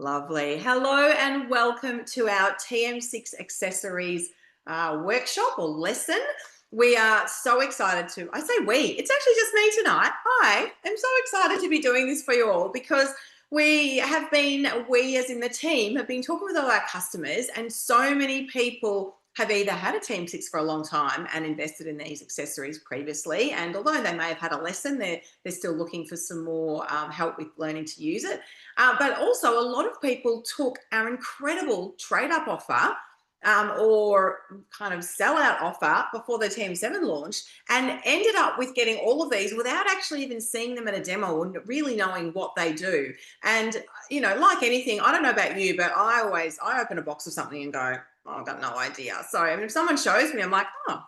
Lovely. Hello and welcome to our TM6 accessories workshop or lesson. We are so excited I say we, it's actually just me tonight. I am so excited to be doing this for you all because we as in the team, have been talking with all our customers, and so many people have either had a TM6 for a long time and invested in these accessories previously. And although they may have had a lesson, they're still looking for some more help with learning to use it. But also, a lot of people took our incredible trade up offer or kind of sellout offer before the TM7 launched and ended up with getting all of these without actually even seeing them at a demo and really knowing what they do. And, like anything, I don't know about you, but I open a box of something and go, oh, I've got no idea. So if someone shows me, I'm like, oh,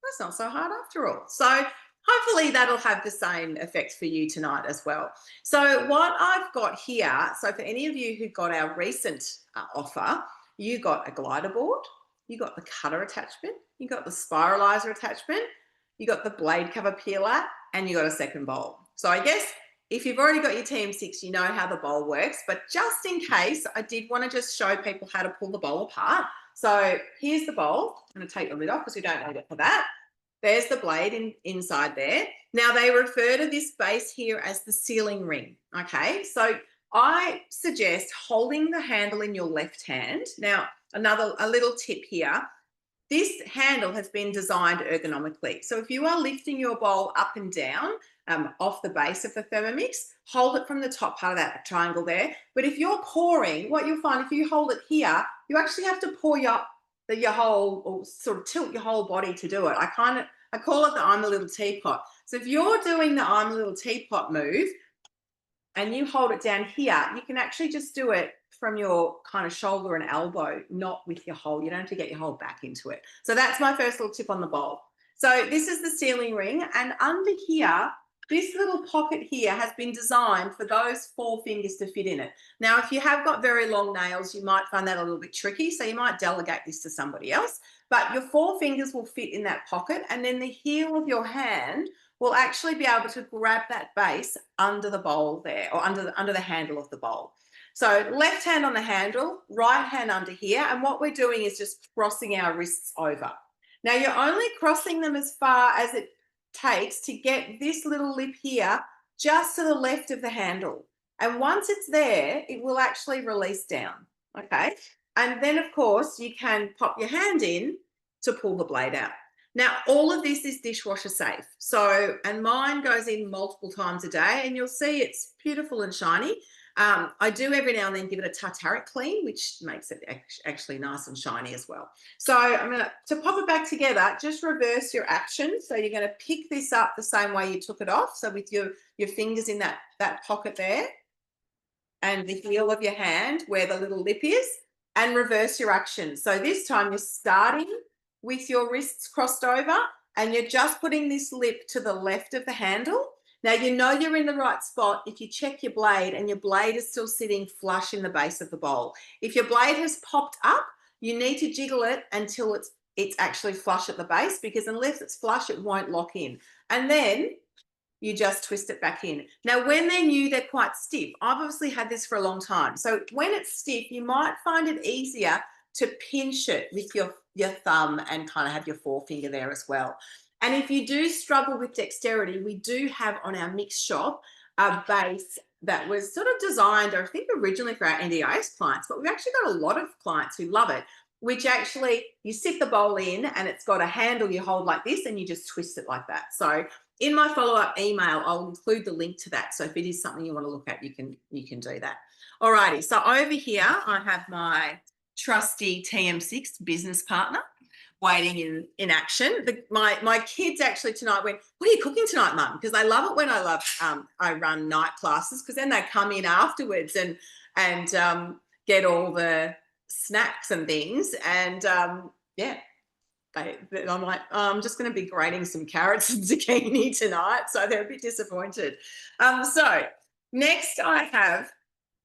that's not so hard after all. So hopefully that'll have the same effect for you tonight as well. So what I've got here, so for any of you who got our recent offer, you got a glider board, you got the cutter attachment, you got the spiralizer attachment, you got the blade cover peeler, and you got a second bowl. So I guess if you've already got your TM6, you know how the bowl works, but just in case, I did want to just show people how to pull the bowl apart. So here's the bowl. I'm going to take the lid off because we don't need it for that. There's the blade inside there. Now they refer to this base here as the sealing ring. Okay, so I suggest holding the handle in your left hand. Now, a little tip here. This handle has been designed ergonomically. So if you are lifting your bowl up and down off the base of the Thermomix, hold it from the top part of that triangle there. But if you're pouring, what you'll find if you hold it here, you actually have to pour your whole, or sort of tilt your whole body to do it. I call it the I'm a little teapot. So if you're doing the I'm a little teapot move and you hold it down here, you can actually just do it from your kind of shoulder and elbow, not with your whole. You don't have to get your whole back into it. So that's my first little tip on the bowl. So this is the sealing ring, and under here, this little pocket here has been designed for those 4 fingers to fit in it. Now, if you have got very long nails, you might find that a little bit tricky, so you might delegate this to somebody else, but your 4 fingers will fit in that pocket, and then the heel of your hand will actually be able to grab that base under the bowl there, or under the handle of the bowl. So left hand on the handle, right hand under here, and what we're doing is just crossing our wrists over. Now, you're only crossing them as far as it takes to get this little lip here just to the left of the handle. And once it's there, it will actually release down, okay? And then, of course, you can pop your hand in to pull the blade out. Now, all of this is dishwasher safe. So, and mine goes in multiple times a day, and you'll see it's beautiful and shiny. I do every now and then give it a tartaric clean, which makes it actually nice and shiny as well. So I'm going to pop it back together, just reverse your action. So you're going to pick this up the same way you took it off. So with your fingers in that pocket there, and the heel of your hand where the little lip is, and reverse your action. So this time you're starting with your wrists crossed over, and you're just putting this lip to the left of the handle. Now, you know you're in the right spot if you check your blade and your blade is still sitting flush in the base of the bowl. If your blade has popped up, you need to jiggle it until it's actually flush at the base, because unless it's flush, it won't lock in. And then you just twist it back in. Now, when they're new, they're quite stiff. I've obviously had this for a long time. So when it's stiff, you might find it easier to pinch it with your thumb and kind of have your forefinger there as well. And if you do struggle with dexterity, we do have on our mix shop a base that was sort of designed, I think, originally for our NDIS clients, but we've actually got a lot of clients who love it, which actually you sit the bowl in and it's got a handle you hold like this and you just twist it like that. So in my follow-up email, I'll include the link to that. So if it is something you want to look at, you can do that. All righty. So over here, I have my trusty TM6 business partner waiting in action. My kids actually tonight went, what are you cooking tonight, Mum? Because I love it when I run night classes, because then they come in afterwards and get all the snacks and things. And yeah, I'm like, oh, I'm just going to be grating some carrots and zucchini tonight. So they're a bit disappointed. So next I have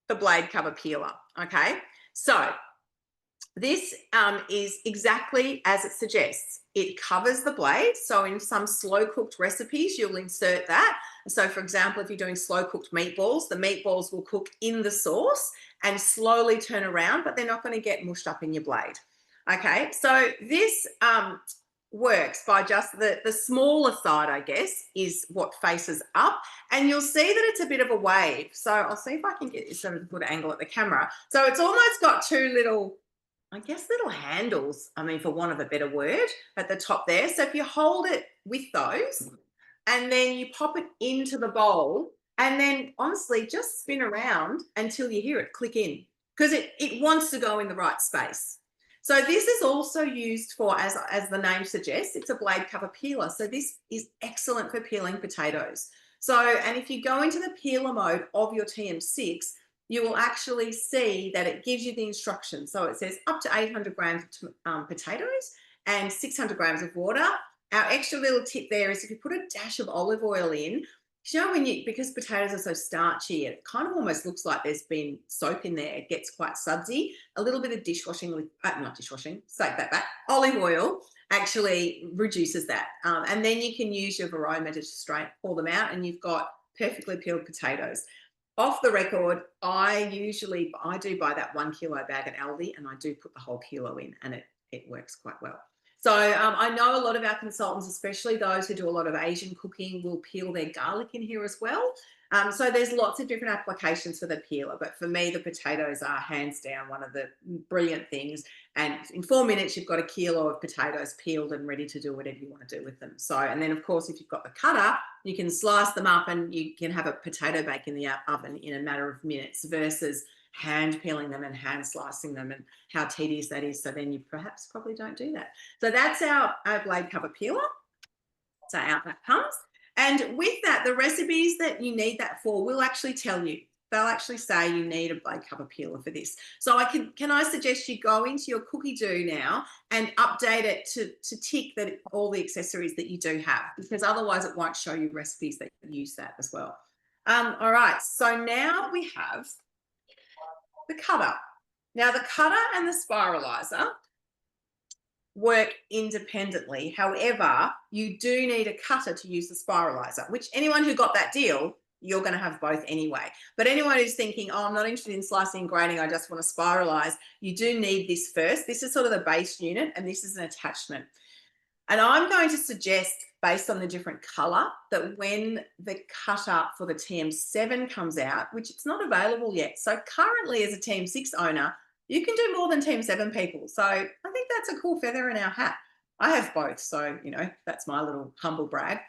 the blade cover peeler. Okay. So This is exactly as it suggests. It covers the blade. So in some slow cooked recipes, you'll insert that. So for example, if you're doing slow cooked meatballs, the meatballs will cook in the sauce and slowly turn around, but they're not going to get mushed up in your blade. Okay, so this works by just the smaller side, I guess, is what faces up. And you'll see that it's a bit of a wave. So I'll see if I can get this at a good angle at the camera. So it's almost got two little, I guess, little handles, I mean, for want of a better word, at the top there. So if you hold it with those and then you pop it into the bowl and then honestly just spin around until you hear it click in, because it wants to go in the right space. So this is also used for, as the name suggests, it's a blade cover peeler. So this is excellent for peeling potatoes. So, and if you go into the peeler mode of your TM6, you will actually see that it gives you the instructions. So it says up to 800 grams of potatoes and 600 grams of water. Our extra little tip there is if you put a dash of olive oil in, you know, because potatoes are so starchy, it kind of almost looks like there's been soap in there. It gets quite sudsy. A little bit of dishwashing, not dishwashing, take that back, olive oil actually reduces that. And then you can use your varoma to straight pour them out and you've got perfectly peeled potatoes. Off the record, I do buy that 1 kilo bag at Aldi and I do put the whole kilo in and it works quite well. So I know a lot of our consultants, especially those who do a lot of Asian cooking, will peel their garlic in here as well. So there's lots of different applications for the peeler, but for me, the potatoes are hands down one of the brilliant things. And in 4 minutes, you've got a kilo of potatoes peeled and ready to do whatever you want to do with them. So, and then of course, if you've got the cutter, you can slice them up and you can have a potato bake in the oven in a matter of minutes versus hand peeling them and hand slicing them, and how tedious that is. So then you probably don't do that. So that's our blade cover peeler. So out that comes. And with that, the recipes that you need that for will actually tell you. They'll actually say you need a blade cover peeler for this. So can I suggest you go into your cookie do now and update it to tick that all the accessories that you do have, because otherwise it won't show you recipes that use that as well. All right, so now we have the cutter. Now the cutter and the spiralizer work independently. However, you do need a cutter to use the spiralizer, which anyone who got that deal, you're going to have both anyway. But anyone who's thinking, oh, I'm not interested in slicing and grating, I just want to spiralize, you do need this first. This is sort of the base unit and this is an attachment. And I'm going to suggest, based on the different color, that when the cutter for the TM7 comes out, which it's not available yet. So currently as a TM6 owner, you can do more than TM7 people. So I think that's a cool feather in our hat. I have both. So, you know, that's my little humble brag.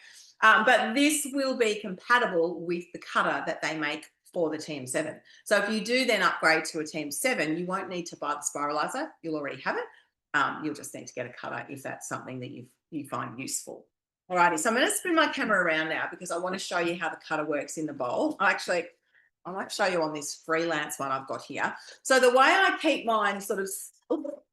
But this will be compatible with the cutter that they make for the TM7. So if you do then upgrade to a TM7, you won't need to buy the spiralizer. You'll already have it. You'll just need to get a cutter if that's something that you find useful. Alrighty, so I'm going to spin my camera around now because I want to show you how the cutter works in the bowl. I might show you on this freelance one I've got here. So the way I keep mine sort of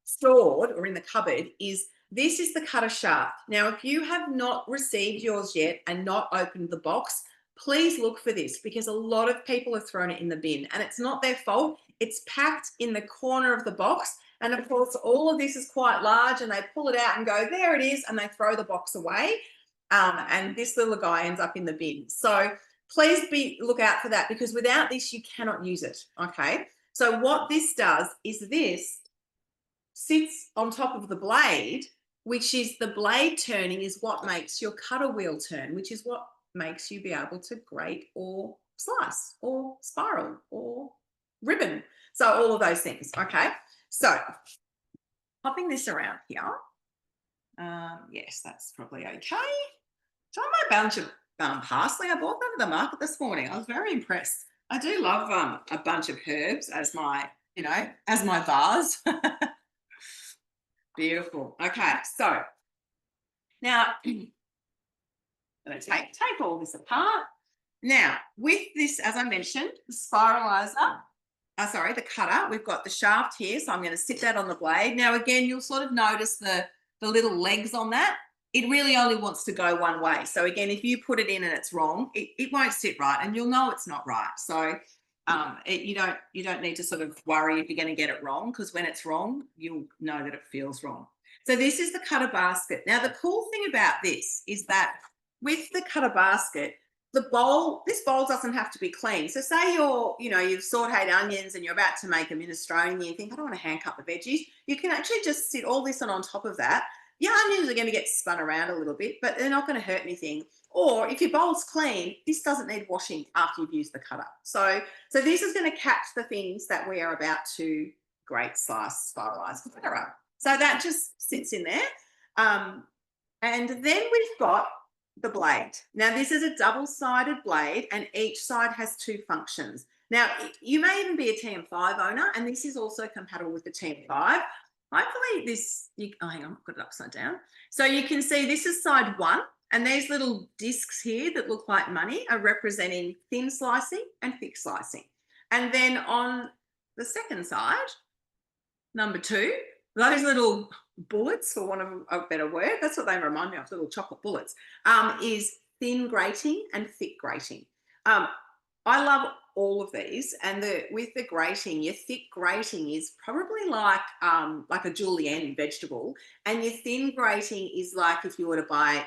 stored or in the cupboard is this is the cutter shaft. Now, if you have not received yours yet and not opened the box, please look for this because a lot of people have thrown it in the bin and it's not their fault. It's packed in the corner of the box. And of course, all of this is quite large and they pull it out and go, there it is, and they throw the box away. And this little guy ends up in the bin. So please look out for that because without this, you cannot use it, okay? So what this does is this sits on top of the blade, which is the blade turning is what makes your cutter wheel turn, which is what makes you be able to grate or slice or spiral or ribbon. So all of those things, okay? So popping this around here. Yes, that's probably okay. Try my bunch of parsley. I bought that at the market this morning. I was very impressed. I do love a bunch of herbs as my, as my vase. Beautiful. Okay, so now I'm going to take all this apart. Now, with this, as I mentioned, the spiralizer, the cutter, we've got the shaft here, so I'm going to sit that on the blade. Now, again, you'll sort of notice the little legs on that. It really only wants to go one way. So again, if you put it in and it's wrong, it won't sit right and you'll know it's not right. So You don't need to sort of worry if you're going to get it wrong, because when it's wrong, you'll know that it feels wrong. So this is the cutter basket. Now, the cool thing about this is that with the cutter basket, this bowl doesn't have to be clean. So say you've sauteed onions and you're about to make a minestrone and you think, I don't want to hand cut the veggies. You can actually just sit all this on top of that. Your onions are going to get spun around a little bit, but they're not going to hurt anything. Or if your bowl's clean, this doesn't need washing after you've used the cutter. So this is going to catch the things that we are about to grate, slice, spiralize, etc. So that just sits in there. And then we've got the blade. Now, this is a double-sided blade, and each side has two functions. Now, you may even be a TM5 owner, and this is also compatible with the TM5. Hopefully hang on, I've got it upside down. So you can see this is side one, and these little discs here that look like money are representing thin slicing and thick slicing. And then on the second side, number two, those little bullets, for want of a better word, that's what they remind me of, little chocolate bullets, is thin grating and thick grating. I love all of these, and with the grating, your thick grating is probably like a julienne vegetable, and your thin grating is like if you were to buy,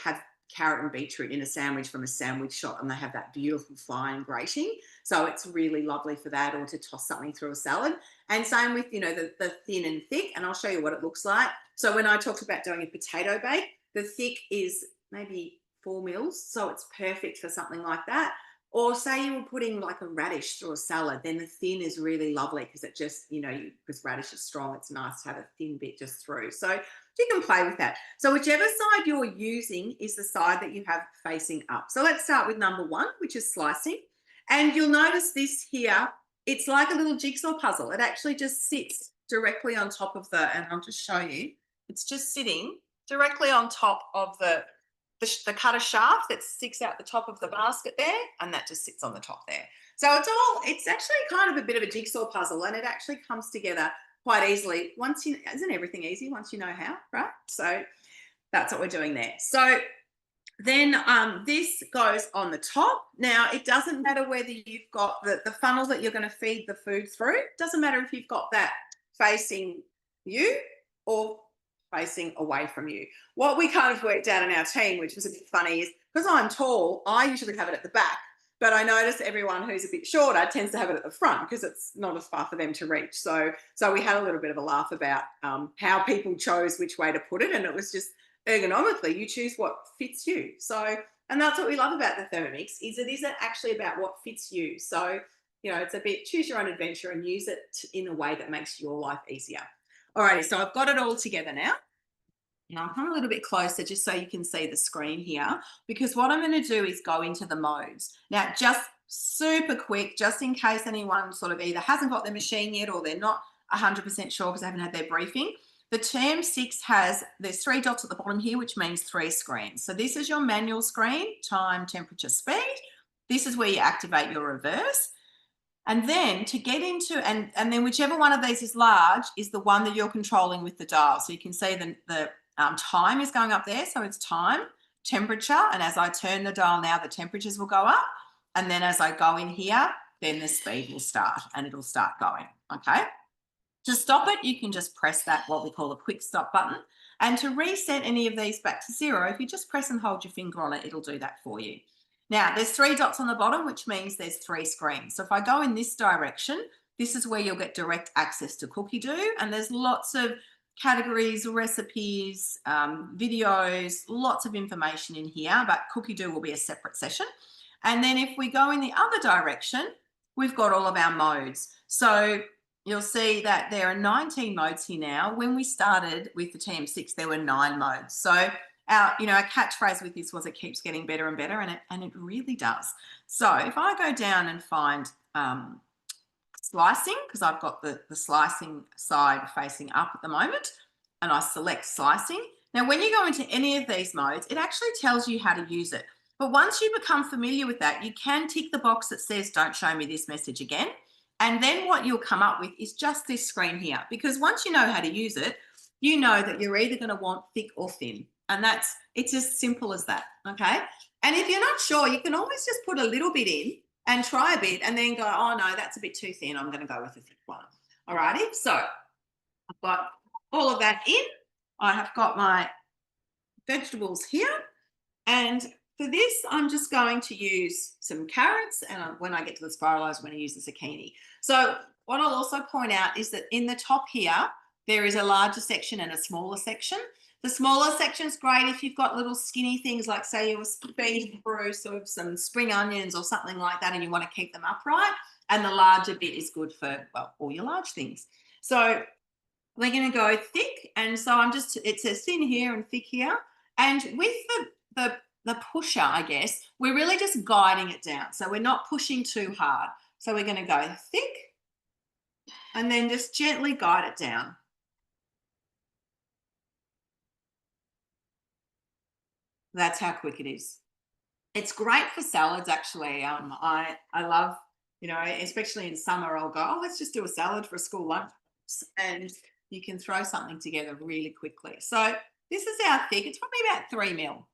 have carrot and beetroot in a sandwich from a sandwich shop, and they have that beautiful fine grating. So it's really lovely for that, or to toss something through a salad. And same with, the thin and thick, and I'll show you what it looks like. So when I talked about doing a potato bake, the thick is maybe 4 mils, so it's perfect for something like that. Or say you were putting like a radish through a salad, then the thin is really lovely because it just, because radish is strong, it's nice to have a thin bit just through. So you can play with that. So whichever side you're using is the side that you have facing up. So let's start with number one, which is slicing. And you'll notice this here, it's like a little jigsaw puzzle. It actually just sits directly on top of and I'll just show you, it's just sitting directly on top of the cutter shaft that sticks out the top of the basket there, and that just sits on the top there. So it's actually kind of a bit of a jigsaw puzzle, and it actually comes together quite easily isn't everything easy once you know how, right? So that's what we're doing there. So then this goes on the top. Now, it doesn't matter whether you've got the funnel that you're going to feed the food through. It doesn't matter if you've got that facing you or facing away from you. What we kind of worked out in our team, which was a bit funny, is because I'm tall, I usually have it at the back, but I notice everyone who's a bit shorter tends to have it at the front because it's not as far for them to reach. So we had a little bit of a laugh about how people chose which way to put it, and it was just ergonomically, you choose what fits you. So, and that's what we love about the Thermomix, is it isn't actually about what fits you. So, it's a bit choose your own adventure and use it in a way that makes your life easier. Alrighty, so I've got it all together now. Now I'll come a little bit closer just so you can see the screen here, because what I'm going to do is go into the modes. Now, just super quick, just in case anyone sort of either hasn't got their machine yet or they're not 100% sure because they haven't had their briefing. The TM6 there's 3 dots at the bottom here, which means 3 screens. So this is your manual screen, time, temperature, speed. This is where you activate your reverse. And then to get into, and then whichever one of these is large is the one that you're controlling with the dial. So you can see the time is going up there. So it's time, temperature. And as I turn the dial now, the temperatures will go up. And then as I go in here, then the speed will start and it'll start going. Okay. To stop it, you can just press that, what we call a quick stop button. And to reset any of these back to 0, if you just press and hold your finger on it, it'll do that for you. Now, there's 3 dots on the bottom, which means there's 3 screens. So if I go in this direction, this is where you'll get direct access to Cookie Do. And there's lots of categories, recipes, videos, lots of information in here, but Cookie Do will be a separate session. And then if we go in the other direction, we've got all of our modes. So you'll see that there are 19 modes here now. When we started with the TM6, there were 9 modes. So our catchphrase with this was it keeps getting better and better, and it really does. So if I go down and find slicing, because I've got the slicing side facing up at the moment, and I select slicing. Now, when you go into any of these modes, it actually tells you how to use it. But once you become familiar with that, you can tick the box that says, don't show me this message again. And then what you'll come up with is just this screen here, because once you know how to use it, you know that you're either going to want thick or thin. And it's as simple as that, okay? And if you're not sure, you can always just put a little bit in and try a bit and then go, oh no, that's a bit too thin. I'm going to go with a thick one. All righty. So I've got all of that in. I have got my vegetables here. And for this, I'm just going to use some carrots. And when I get to the spiralizer, I'm going to use the zucchini. So what I'll also point out is that in the top here, there is a larger section and a smaller section. The smaller section is great if you've got little skinny things like, say, you were feeding through sort of some spring onions or something like that and you want to keep them upright. And the larger bit is good for, well, all your large things. So we're going to go thick. And so it says thin here and thick here. And with the pusher, I guess, we're really just guiding it down. So we're not pushing too hard. So we're going to go thick and then just gently guide it down. That's how quick it is. It's great for salads, actually. I love, especially in summer, I'll go, oh, let's just do a salad for a school lunch. And you can throw something together really quickly. So this is our thick. It's probably about 3 mil.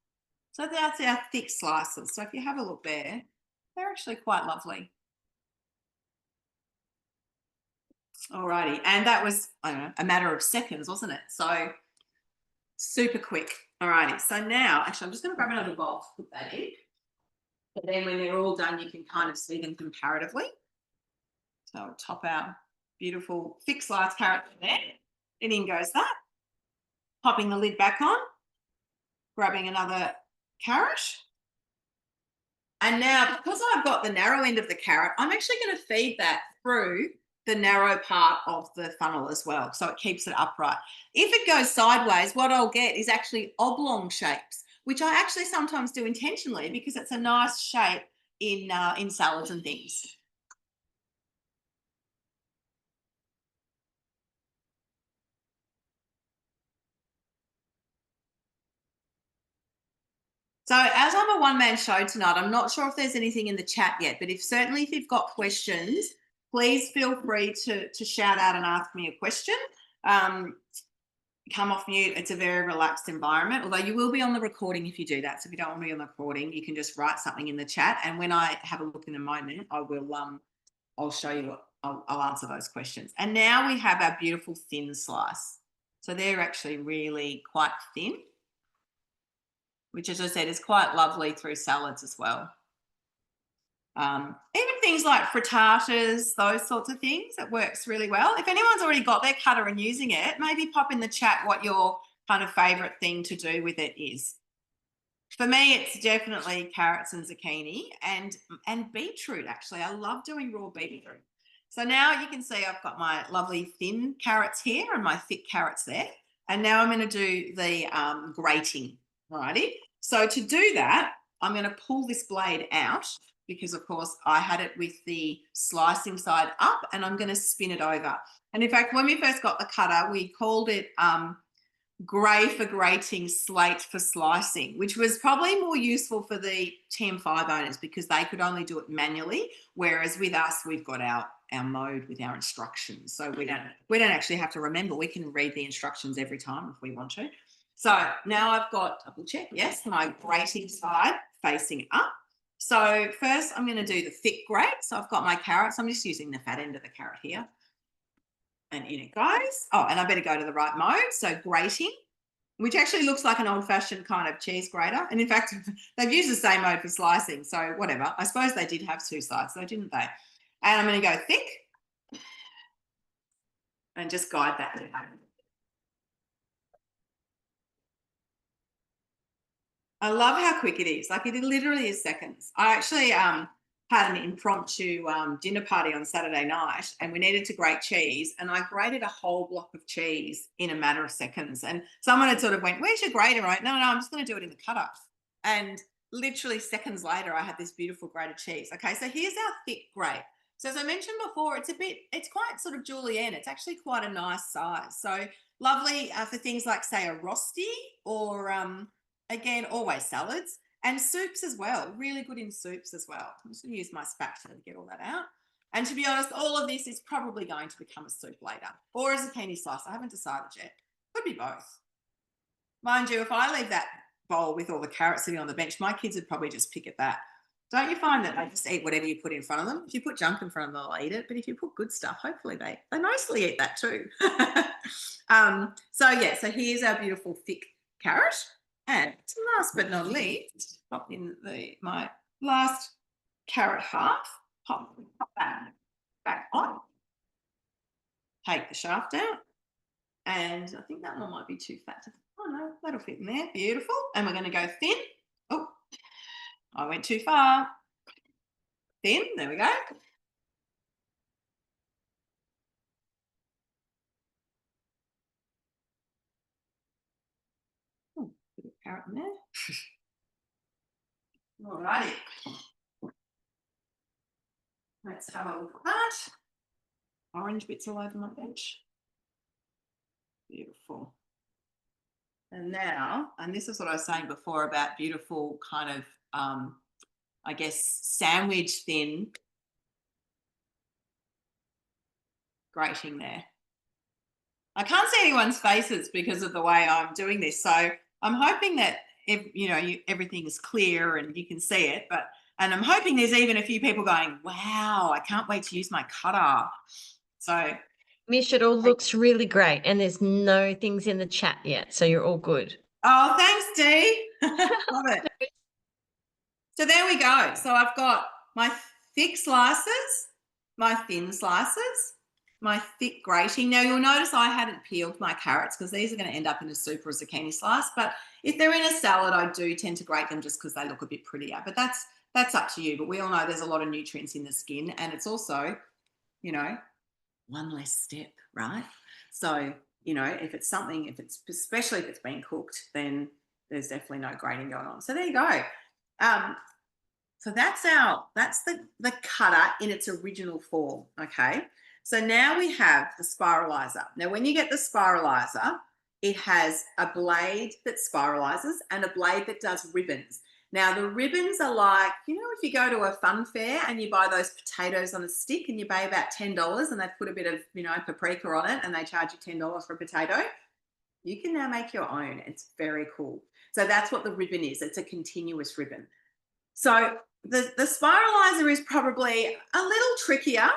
So that's our thick slices. So if you have a look there, they're actually quite lovely. Alrighty. And that was, I don't know, a matter of seconds, wasn't it? So super quick. Alrighty. So now, actually, I'm just going to grab another bowl to put that in. But then when they're all done, you can kind of see them comparatively. So I'll top our beautiful thick sliced carrot there. And in goes that. Popping the lid back on. Grabbing another carrot. And now, because I've got the narrow end of the carrot, I'm actually going to feed that through the narrow part of the funnel as well. So it keeps it upright. If it goes sideways, what I'll get is actually oblong shapes, which I actually sometimes do intentionally because it's a nice shape in salads and things. So as I'm a one-man show tonight, I'm not sure if there's anything in the chat yet, but certainly if you've got questions, please feel free to shout out and ask me a question. Come off mute. It's a very relaxed environment, although you will be on the recording if you do that. So if you don't want to be on the recording, you can just write something in the chat. And when I have a look in a moment, I'll show you I'll answer those questions. And now we have our beautiful thin slice. So they're actually really quite thin, which, as I said, is quite lovely through salads as well. Even things like frittatas, those sorts of things, it works really well. If anyone's already got their cutter and using it, maybe pop in the chat what your kind of favourite thing to do with it is. For me, it's definitely carrots and zucchini and beetroot, actually. I love doing raw beetroot. So now you can see I've got my lovely thin carrots here and my thick carrots there. And now I'm going to do the grating, righty? So to do that, I'm going to pull this blade out because, of course, I had it with the slicing side up and I'm going to spin it over. And in fact, when we first got the cutter, we called it grey for grating, slate for slicing, which was probably more useful for the TM5 owners because they could only do it manually, whereas with us, we've got our mode with our instructions. So we don't actually have to remember. We can read the instructions every time if we want to. So now I've got, double check, yes, my grating side facing up. So first I'm going to do the thick grate. So I've got my carrots. I'm just using the fat end of the carrot here. And in it goes. Oh, and I better go to the right mode. So grating, which actually looks like an old-fashioned kind of cheese grater. And in fact, they've used the same mode for slicing. So whatever. I suppose they did have two sides, though, didn't they? And I'm going to go thick and just guide that down. I love how quick it is. Like, it literally is seconds. I actually had an impromptu dinner party on Saturday night and we needed to grate cheese, and I grated a whole block of cheese in a matter of seconds. And someone had sort of went, where's your grater? Right? No, I'm just going to do it in the cutter. And literally seconds later, I had this beautiful grated cheese. Okay, so here's our thick grate. So as I mentioned before, it's quite sort of julienne. It's actually quite a nice size. So lovely for things like, say, a rosti or again, always salads and soups as well. Really good in soups as well. I'm just going to use my spatula to get all that out. And to be honest, all of this is probably going to become a soup later or a zucchini slice. I haven't decided yet. Could be both. Mind you, if I leave that bowl with all the carrots sitting on the bench, my kids would probably just pick at that. Don't you find that they just eat whatever you put in front of them? If you put junk in front of them, they'll eat it. But if you put good stuff, hopefully they mostly eat that too. So here's our beautiful thick carrot. And last but not least, pop in my last carrot half. Pop that back on. Take the shaft out. And I think that one might be too fat. Oh no, that'll fit in there. Beautiful. And we're going to go thin. Oh, I went too far. Thin, there we go. Oh, bit of carrot in there. Alrighty. Let's have a look at that. Orange bits all over my bench. Beautiful. And now, and this is what I was saying before about beautiful kind of, I guess, sandwich thin grating there. I can't see anyone's faces because of the way I'm doing this. So I'm hoping that, everything is clear and you can see it. And I'm hoping there's even a few people going, wow, I can't wait to use my cutter. So Mish, it all looks really great. And there's no things in the chat yet. So you're all good. Oh, thanks, Dee. Love it. So there we go. So I've got my thick slices, my thin slices, my thick grating. Now you'll notice I hadn't peeled my carrots because these are going to end up in a soup or a zucchini slice. But if they're in a salad, I do tend to grate them just because they look a bit prettier. But that's up to you. But we all know there's a lot of nutrients in the skin, and it's also, one less step, right? So, especially if it's been cooked, then there's definitely no grating going on. So there you go. So that's the cutter in its original form, okay? So now we have the spiralizer. Now, when you get the spiralizer, it has a blade that spiralizes and a blade that does ribbons. Now, the ribbons are like, if you go to a fun fair and you buy those potatoes on a stick and you pay about $10 and they put a bit of, paprika on it and they charge you $10 for a potato, you can now make your own. It's very cool. So that's what the ribbon is. It's a continuous ribbon. So the spiralizer is probably a little trickier,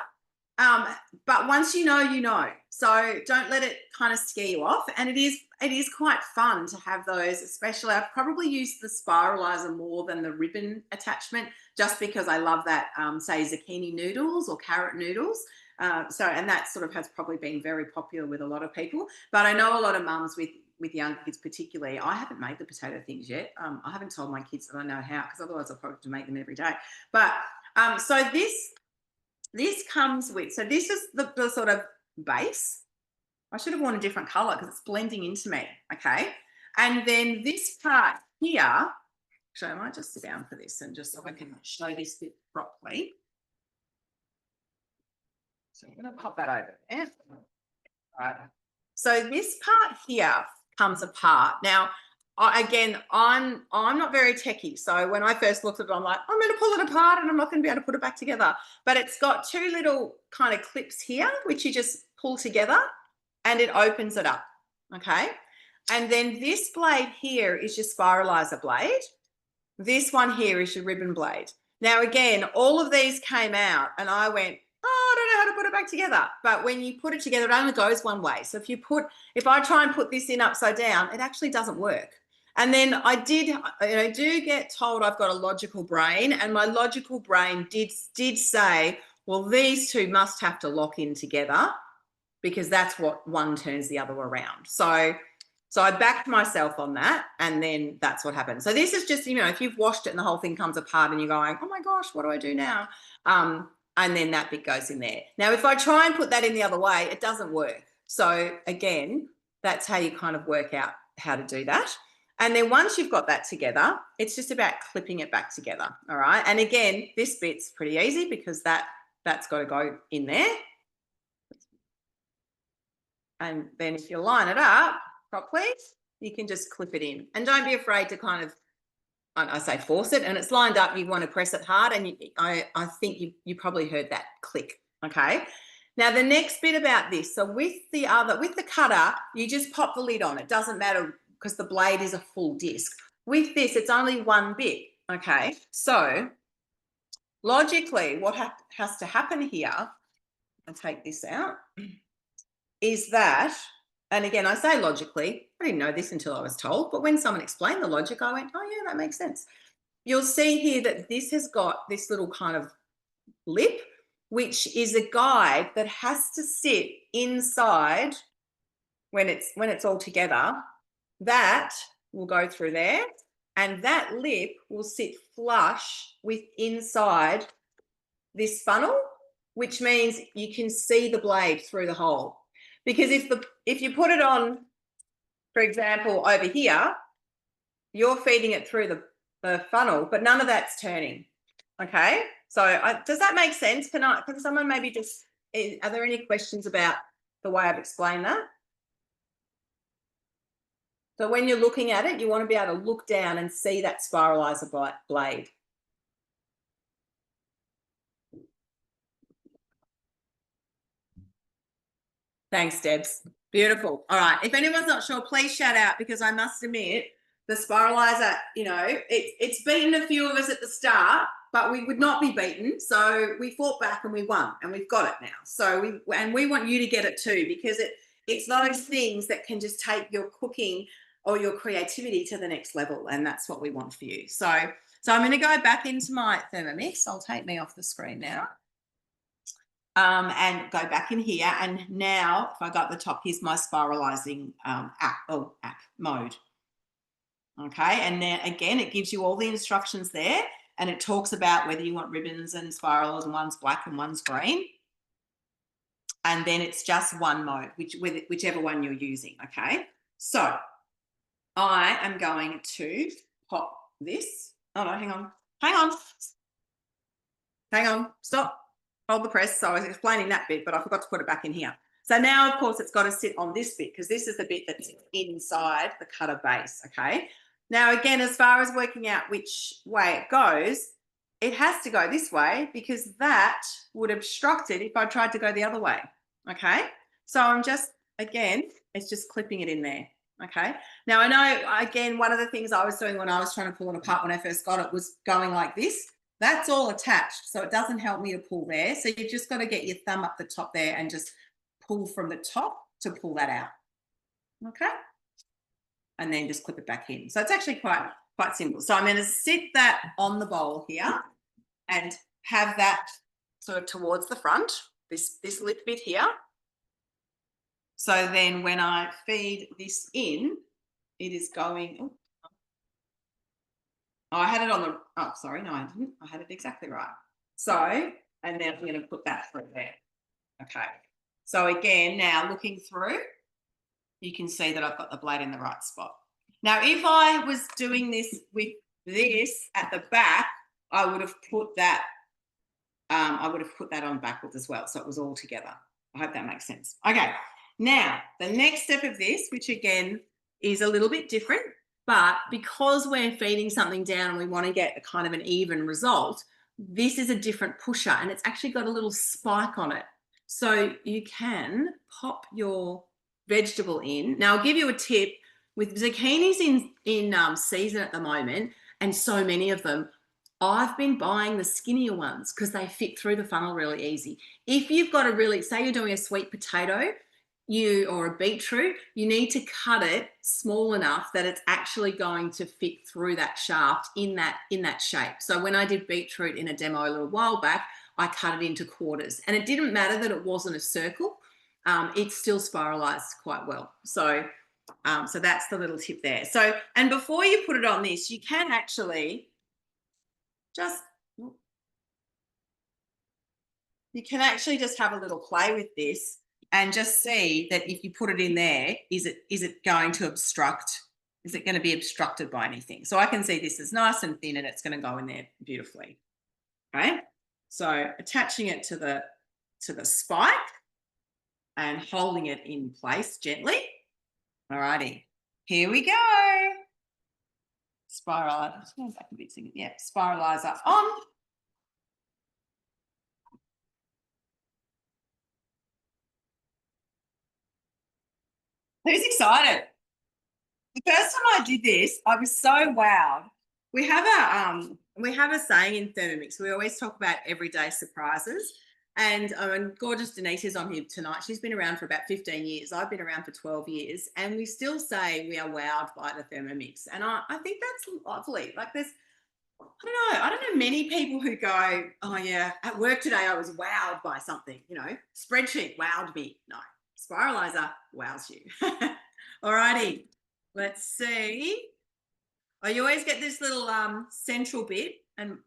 but once you know. So don't let it kind of scare you off. And it is quite fun to have those, especially I've probably used the spiralizer more than the ribbon attachment just because I love that, say, zucchini noodles or carrot noodles. And that sort of has probably been very popular with a lot of people. But I know a lot of mums with young kids particularly. I haven't made the potato things yet. I haven't told my kids that I know how because otherwise I'll probably have to make them every day. But so this comes with, so this is the sort of base. I should have worn a different color because it's blending into me, okay? And then this part here, so I might just sit down for this and just so I can show this bit properly. So I'm going to pop that over there. All right. So this part here comes apart. Now, I'm not very techie. So when I first looked at it, I'm like, I'm going to pull it apart and I'm not going to be able to put it back together. But it's got two little kind of clips here, which you just pull together and it opens it up, okay? And then this blade here is your spiralizer blade. This one here is your ribbon blade. Now, again, all of these came out and I went, I don't know how to put it back together. But when you put it together, it only goes one way. So if I try and put this in upside down, it actually doesn't work. And then I do get told I've got a logical brain, and my logical brain did say, well, these two must have to lock in together because that's what one turns the other around. So I backed myself on that, and then that's what happened. So this is just, if you've washed it and the whole thing comes apart and you're going, oh my gosh, what do I do now? And then that bit goes in there. Now, if I try and put that in the other way, it doesn't work. So again, that's how you kind of work out how to do that. And then once you've got that together, it's just about clipping it back together, all right? And again, this bit's pretty easy because that's got to go in there. And then if you line it up properly, you can just clip it in. And don't be afraid to kind of, I say force it, and it's lined up, you want to press it hard, and I think you probably heard that click, okay? Now, the next bit about this, so with the cutter, you just pop the lid on. It doesn't matter because the blade is a full disc. With this, it's only one bit, okay? So logically, what has to happen here, I'll take this out, is that, and again, I say logically, I didn't know this until I was told, but when someone explained the logic, I went, oh yeah, that makes sense. You'll see here that this has got this little kind of lip, which is a guide that has to sit inside when it's all together. That will go through there, and that lip will sit flush with inside this funnel, which means you can see the blade through the hole. Because if you put it on, for example, over here, you're feeding it through the funnel, but none of that's turning. Okay, so does that make sense? Can someone maybe just, are there any questions about the way I've explained that? So when you're looking at it, you want to be able to look down and see that spiralizer blade. Thanks, Debs. Beautiful. All right. If anyone's not sure, please shout out, because I must admit, the Spiralizer, it's beaten a few of us at the start, but we would not be beaten. So we fought back and we won, and we've got it now. So we want you to get it too, because it's those things that can just take your cooking or your creativity to the next level, and that's what we want for you. So I'm going to go back into my Thermomix. I'll take me off the screen now. And go back in here, and now if I go up the top, here's my spiralizing app mode. Okay, and then again, it gives you all the instructions there, and it talks about whether you want ribbons and spirals, and one's black and one's green. And then it's just one mode, whichever one you're using. Okay, so I am going to pop this. Oh no, hang on, stop. Hold the press. So I was explaining that bit, but I forgot to put it back in here. So now, of course, it's got to sit on this bit, because this is the bit that's inside the cutter base, okay? Now, again, as far as working out which way it goes, it has to go this way, because that would obstruct it if I tried to go the other way, okay? So I'm just, again, it's just clipping it in there, okay? Now, I know, again, one of the things I was doing when I was trying to pull it apart when I first got it was going like this. That's all attached, so it doesn't help me to pull there. So you've just got to get your thumb up the top there and just pull from the top to pull that out, okay? And then just clip it back in. So it's actually quite simple. So I'm going to sit that on the bowl here and have that sort of towards the front, this lip bit here. So then when I feed this in, it is going... Oh, I had it on the, oh, sorry, no, I didn't. I had it exactly right. So, and then I'm going to put that through there. Okay. So again, now looking through, you can see that I've got the blade in the right spot. Now, if I was doing this with this at the back, I would have put that, on backwards as well. So it was all together. I hope that makes sense. Okay. Now, the next step of this, which again is a little bit different, but because we're feeding something down and we want to get a kind of an even result, this is a different pusher, and it's actually got a little spike on it. So you can pop your vegetable in. Now, I'll give you a tip. With zucchinis in season at the moment, and so many of them, I've been buying the skinnier ones because they fit through the funnel really easy. If you've got say you're doing a sweet potato, or a beetroot, you need to cut it small enough that it's actually going to fit through that shaft in that shape. So when I did beetroot in a demo a little while back, I cut it into quarters, and it didn't matter that it wasn't a circle. It still spiralized quite well. So that's the little tip there. So, and before you put it on this, you can actually just have a little play with this and just see that if you put it in there, is it going to obstruct? Is it going to be obstructed by anything? So I can see this is nice and thin, and it's going to go in there beautifully. Okay. So attaching it to the spike and holding it in place gently. All righty. Here we go. Spiralizer. Yeah, spiralizer on. Who's excited? The first time I did this, I was so wowed. We have we have a saying in Thermomix. We always talk about everyday surprises. And gorgeous Denise is on here tonight. She's been around for about 15 years. I've been around for 12 years. And we still say we are wowed by the Thermomix. And I think that's lovely. Like I don't know many people who go, oh yeah, at work today I was wowed by something, spreadsheet wowed me. No, Spiralizer wows you. Alrighty, let's see. Oh, you always get this little central bit, and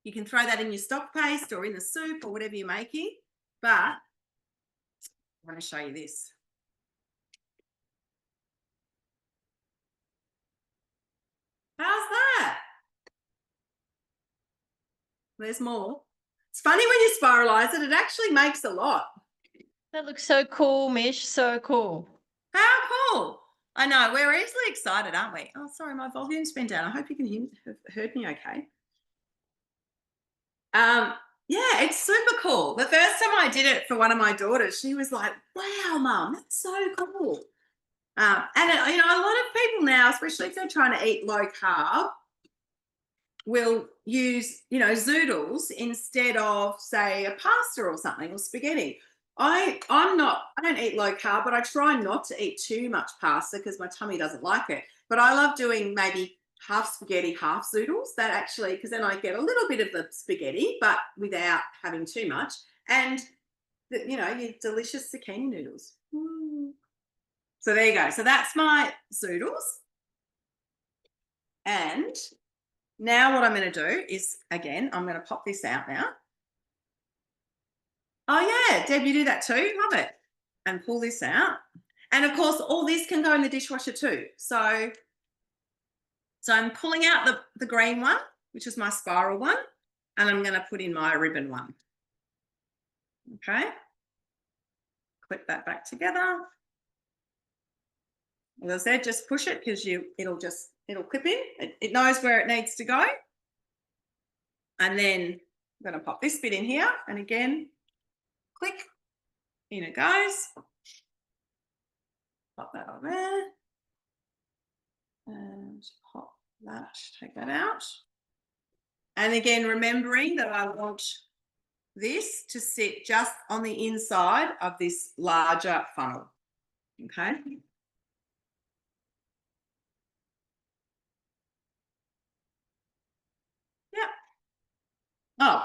you can throw that in your stock paste or in the soup or whatever you're making. But I want to show you this. How's that? There's more. It's funny when you spiralize it, it actually makes a lot. That looks so cool, Mish. So cool. How cool. I know. We're easily excited, aren't we? Oh, sorry, my volume's been down. I hope you can heard me okay. Yeah, it's super cool. The first time I did it for one of my daughters, she was like, wow, Mum, that's so cool. And, a lot of people now, especially if they're trying to eat low carb, will use, zoodles instead of, say, a pasta or something, or spaghetti. I don't eat low carb, but I try not to eat too much pasta because my tummy doesn't like it. But I love doing maybe half spaghetti, half zoodles. That actually, because then I get a little bit of the spaghetti, but without having too much. And, your delicious zucchini noodles. So there you go. So that's my zoodles. And now what I'm going to do is, again, I'm going to pop this out now. Oh, yeah, Deb, you do that too? Love it. And pull this out. And, of course, all this can go in the dishwasher too. So I'm pulling out the green one, which is my spiral one, and I'm going to put in my ribbon one. Okay. Clip that back together. As I said, just push it because it'll clip in. It knows where it needs to go. And then I'm going to pop this bit in here. And again, click, in it goes. Pop that on there. And pop that, take that out. And again, remembering that I want this to sit just on the inside of this larger funnel. Okay. Yeah. Oh,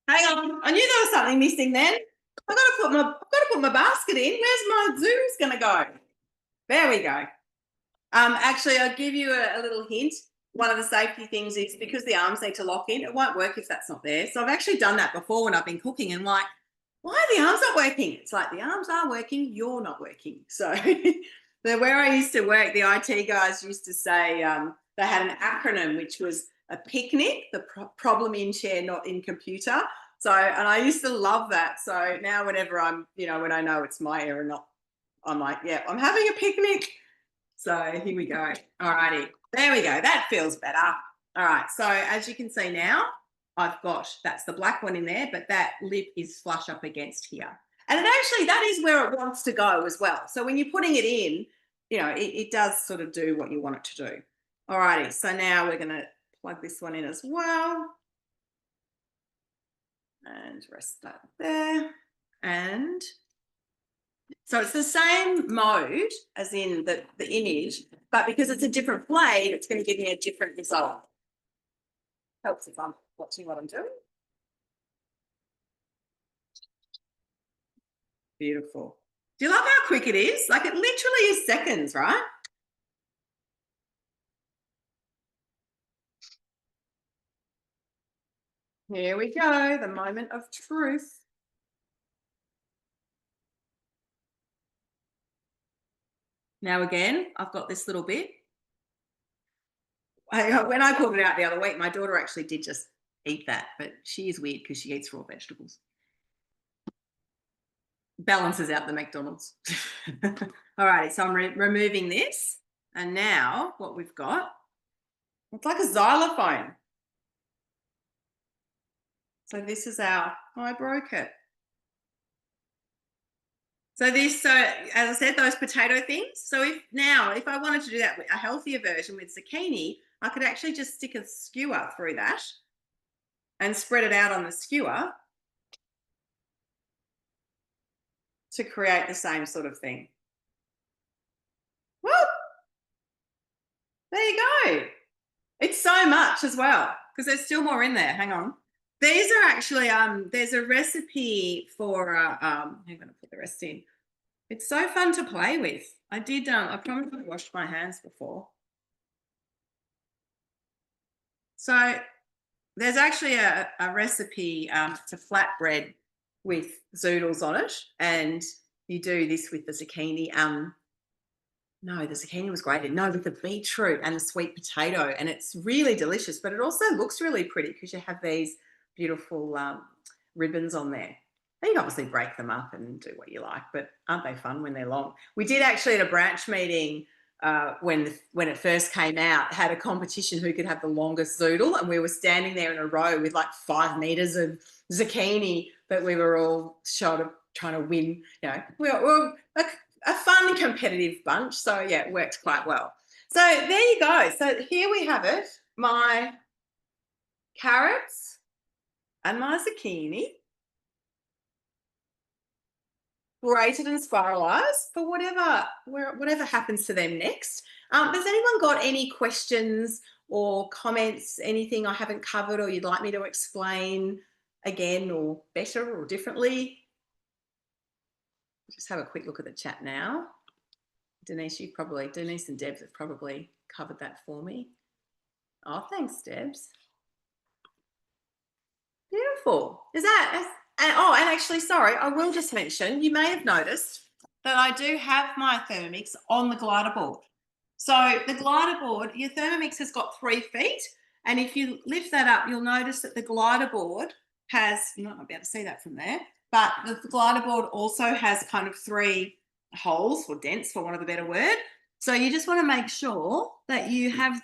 hang on. I knew there was something missing then. I've got to put my basket in. Where's my zoos going to go? There we go. Actually, I'll give you a little hint. One of the safety things is because the arms need to lock in, it won't work if that's not there. So I've actually done that before when I've been cooking and like, why are the arms not working? It's like the arms are working, you're not working. So where I used to work, the IT guys used to say they had an acronym, which was a picnic, the problem in chair, not in computer. So, and I used to love that. So now whenever I'm, when I know it's my error, I'm like, yeah, I'm having a picnic. So here we go. All righty. There we go. That feels better. All right. So as you can see now, that's the black one in there, but that lip is flush up against here. And that is where it wants to go as well. So when you're putting it in, it does sort of do what you want it to do. All righty. So now we're going to plug this one in as well. And rest that there. And so it's the same mode as in the image, but because it's a different blade, it's going to give me a different result. Helps if I'm watching what I'm doing. Beautiful. Do you love how quick it is? Like it literally is seconds, right? Here we go, the moment of truth. Now again, I've got this little bit. When I pulled it out the other week, my daughter actually did just eat that, but she is weird because she eats raw vegetables. Balances out the McDonald's. All righty, so I'm removing this. And now what we've got, it's like a xylophone. So this is I broke it. So as I said, those potato things. So if I wanted to do that with a healthier version with zucchini, I could actually just stick a skewer through that and spread it out on the skewer to create the same sort of thing. Woo! There you go. It's so much as well because there's still more in there. Hang on. These are actually, there's a recipe for, I'm going to put the rest in. It's so fun to play with. I probably washed my hands before. So there's actually a recipe, it's a flatbread with zoodles on it, and you do this with the zucchini. No, the zucchini was grated. No, with the beetroot and the sweet potato, and it's really delicious, but it also looks really pretty because you have these beautiful ribbons on there. You can obviously break them up and do what you like, but aren't they fun when they're long? We did actually at a branch meeting when it first came out, had a competition who could have the longest zoodle, and we were standing there in a row with like 5 meters of zucchini that we were all trying to win. You know, we were a fun competitive bunch, so yeah, it worked quite well. So there you go. So here we have it, my carrots and my zucchini grated and spiralized for whatever happens to them next. Has anyone got any questions or comments, anything I haven't covered or you'd like me to explain again or better or differently? Just have a quick look at the chat now. Denise and Debs have probably covered that for me. Oh, thanks, Debs. Beautiful. And actually, sorry, I will just mention, you may have noticed that I do have my Thermomix on the glider board. So the glider board, your Thermomix has got 3 feet, and if you lift that up, you'll notice that the glider board has, you might not be able to see that from there, but the glider board also has kind of 3 holes or dents, for want of a better word. So you just want to make sure that you have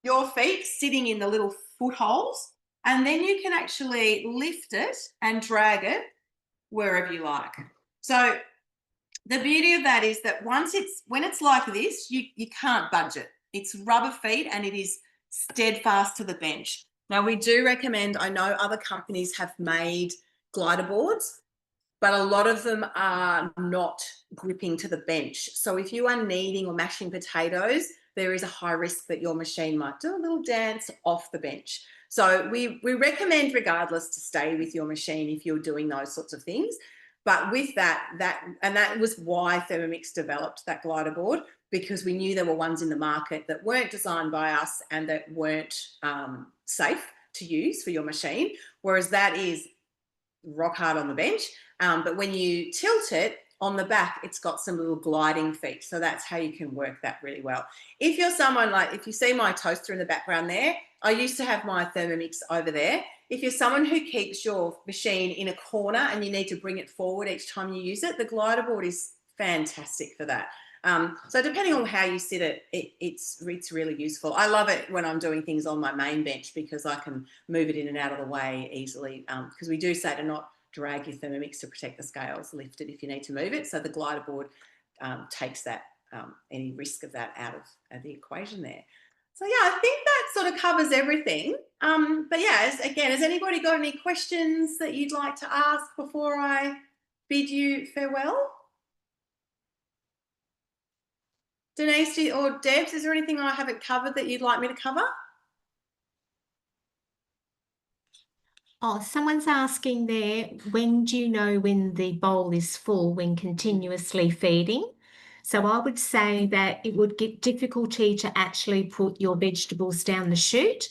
your feet sitting in the little footholes, and then you can actually lift it and drag it wherever you like. So the beauty of that is that when it's like this, you can't budge it. It's rubber feet and it is steadfast to the bench. Now we do recommend, I know other companies have made glider boards, but a lot of them are not gripping to the bench. So if you are kneading or mashing potatoes, there is a high risk that your machine might do a little dance off the bench. So we recommend regardless to stay with your machine if you're doing those sorts of things. But with that was why Thermomix developed that glider board, because we knew there were ones in the market that weren't designed by us and that weren't safe to use for your machine, whereas that is rock hard on the bench. But when you tilt it, on the back, it's got some little gliding feet. So that's how you can work that really well. If you're someone like, if you see my toaster in the background there, I used to have my Thermomix over there. If you're someone who keeps your machine in a corner and you need to bring it forward each time you use it, the glider board is fantastic for that. So depending on how you sit it, it's really useful. I love it when I'm doing things on my main bench because I can move it in and out of the way easily, because we do say to not drag your Thermomix to protect the scales, lift it if you need to move it. So the glider board takes that any risk of that out of the equation there. So yeah, I think that sort of covers everything. But yeah, again, has anybody got any questions that you'd like to ask before I bid you farewell? Denise or Debs, is there anything I haven't covered that you'd like me to cover? Oh, someone's asking there, when do you know when the bowl is full when continuously feeding? So I would say that it would get difficulty to actually put your vegetables down the chute.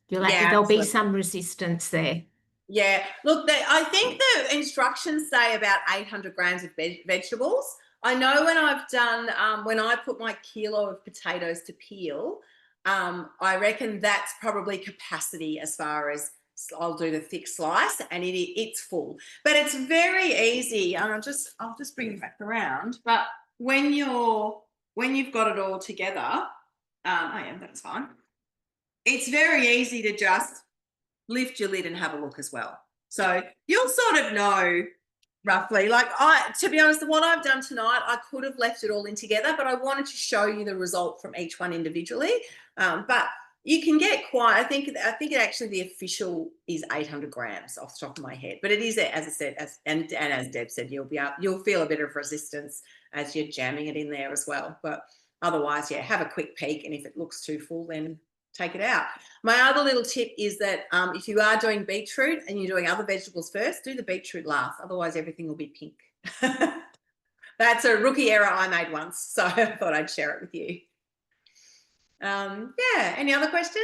There'll be some resistance there. Yeah, look, I think the instructions say about 800 grams of vegetables. I know when I've done, when I put my kilo of potatoes to peel, I reckon that's probably capacity as far as I'll do the thick slice, and it's full. But it's very easy, and I'll just bring it back around. But when you've got it all together, that's fine. It's very easy to just lift your lid and have a look as well. So you'll sort of know roughly. Like to be honest, what I've done tonight, I could have left it all in together, but I wanted to show you the result from each one individually. But You can get quite, I think it actually, the official is 800 grams off the top of my head, but it is, as I said, and as Deb said, you'll feel a bit of resistance as you're jamming it in there as well. But otherwise, yeah, have a quick peek, and if it looks too full, then take it out. My other little tip is that if you are doing beetroot and you're doing other vegetables first, do the beetroot last. Otherwise, everything will be pink. That's a rookie error I made once, so I thought I'd share it with you. Yeah, any other questions?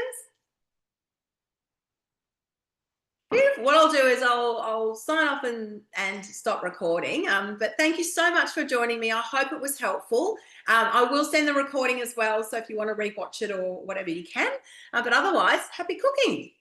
Beautiful. What I'll do is I'll sign off and stop recording. But thank you so much for joining me. I hope it was helpful. I will send the recording as well, so if you want to rewatch it or whatever, you can. But otherwise, happy cooking.